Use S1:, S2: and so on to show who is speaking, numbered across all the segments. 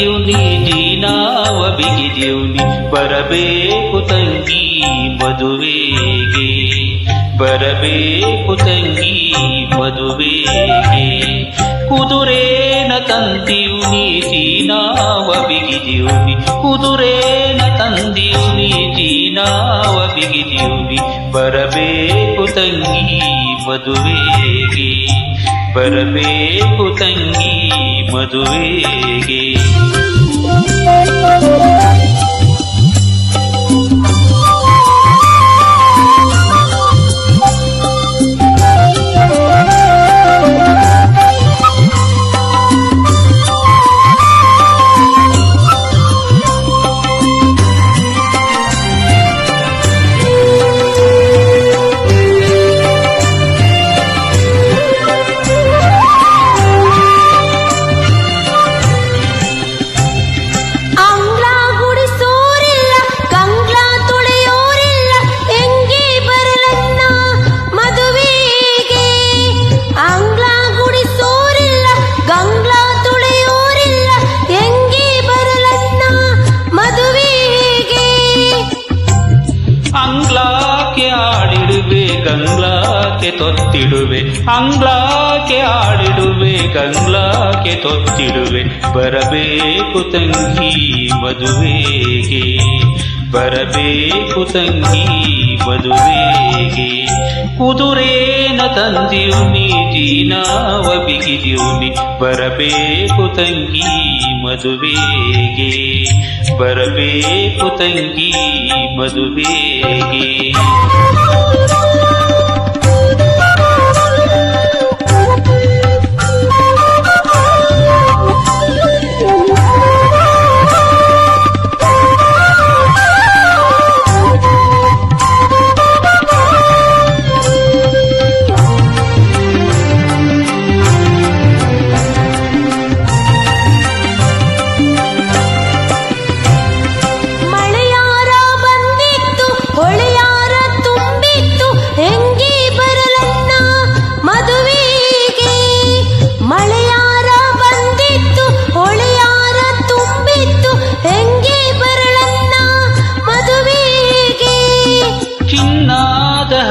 S1: ತಂದಿಯುನಿ ಜೀನಾವ ಬಿಗಿದಿಯುನಿ ಬರಬೇಕು ತಂಗಿ ಮದುವೆಗೆ ಬರಬೇಕು ತಂಗಿ ಮದುವೆಗೆ ಕುದುರೇನ ತಂದಿಯುನಿ ಜೀನಾವ ಬಿಗಿದಿಯುನಿ ಕುದುರೇನ ತಂದಿಯುನಿ ಜೀನಾವ ಬಿಗಿದಿಯುನಿ ಬರಬೇಕು ತಂಗಿ ಮದುವೆಗೆ ಬರಬೇಕು ತಂಗಿ ಮದುವೆಗೆ ಗಂಗ್ಲಾಕ್ಕೆ ತೊತ್ತಿಡುವೆ ಅಂಗ್ಲಾಕ್ಕೆ ಆಡಿಡುವೆ ಗಂಗ್ಲಾಕ್ಕೆ ತೊತ್ತಿಡುವೆ ಬರಬೇಕು ತಂಗಿ ಮದುವೆಗೆ ಬರಬೇಕು ತಂಗಿ ಮದುವೆಗೆ ಕುದುರೇನ ತಂದಿಯುನಿ ಜೀನಾವ ಬಿಗಿದಿಯುನಿ ಬರಬೇಕು ತಂಗಿ ಮದುವೆಗೆ ಬರಬೇಕು ತಂಗಿ ಮದುವೆಗೆ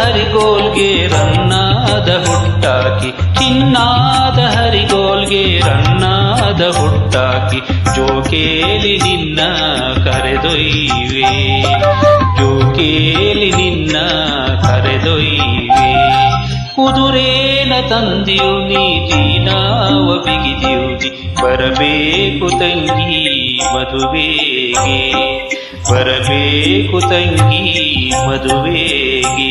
S1: ಹರಿಗೋಲ್ಗೆ ರನ್ನಾದ ಹುಟ್ಟಾಕಿ ಚಿನ್ನಾದ ಹರಿಗೋಲ್ಗೆ ರನ್ನಾದ ಹುಟ್ಟಾಕಿ ಜೋಕೇಲಿ ನಿನ್ನ ಕರೆದೊಯ್ವೆ ಜೋಕೇಲಿ ನಿನ್ನ ಕರೆದೊಯ್ವೆ ಕುದುರೇನ ತಂದಿಯುನಿ ಜೀನಾವ ಬಿಗಿದಿಯುನಿ ಬರಬೇಕು ತಂಗಿ ಮದುವೆಗೆ ಬರಬೇಕು ತಂಗಿ ಮದುವೆಗೆ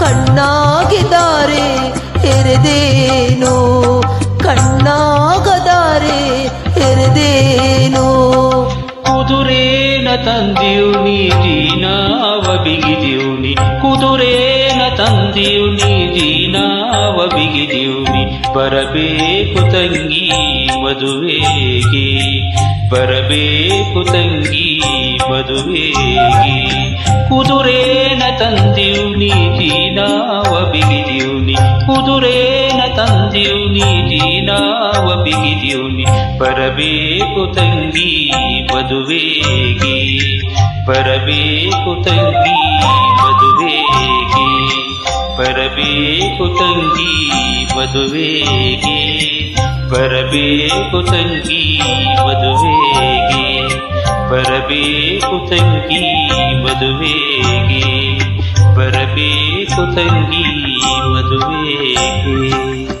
S1: ಕಣ್ಣಾಗಿದ್ದಾರೆ ಎರೆದೇನೋ ಕಣ್ಣಾಗದಾರೆ ಎರೆದೇನೋ ಕುದುರೇನ ತಂದಿಯುನಿ ಜೀನಾವ ಬಿಗಿದಿಯುನಿ ಕುದುರೇನ ತಂದಿಯುನಿ ಜೀನಾವ ಬಿಗಿದಿಯುನಿ ಬರಬೇಕು ತಂಗಿ ಮದುವೆಗೆ ಬರಬೇಕು ತಂಗಿ ಮದುವೆಗೆ ಕುದುರೇನ ತಂದಿಯುನಿ ಜೀನಾವ ಬಿಗಿದಿಯುನಿ ಕುದುರೇನ ತಂದಿಯುನಿ ಜೀನಾವ ಬಿಗಿದಿಯುನಿ ಬರಬೇಕು ತಂಗಿ ಮದುವೆಗೆ ಬರಬೇಕು ತಂಗಿ ಮದುವೆಗೆ ಬರಬೇಕು ತಂಗಿ ಮದುವೆಗೆ ಬರಬೇಕು ತಂಗಿ ಮದುವೆಗೆ ಬರಬೇಕು ತಂಗಿ ಮದುವೆಗೆ, ಬರಬೇಕು ತಂಗಿ ಮದುವೆಗೆ.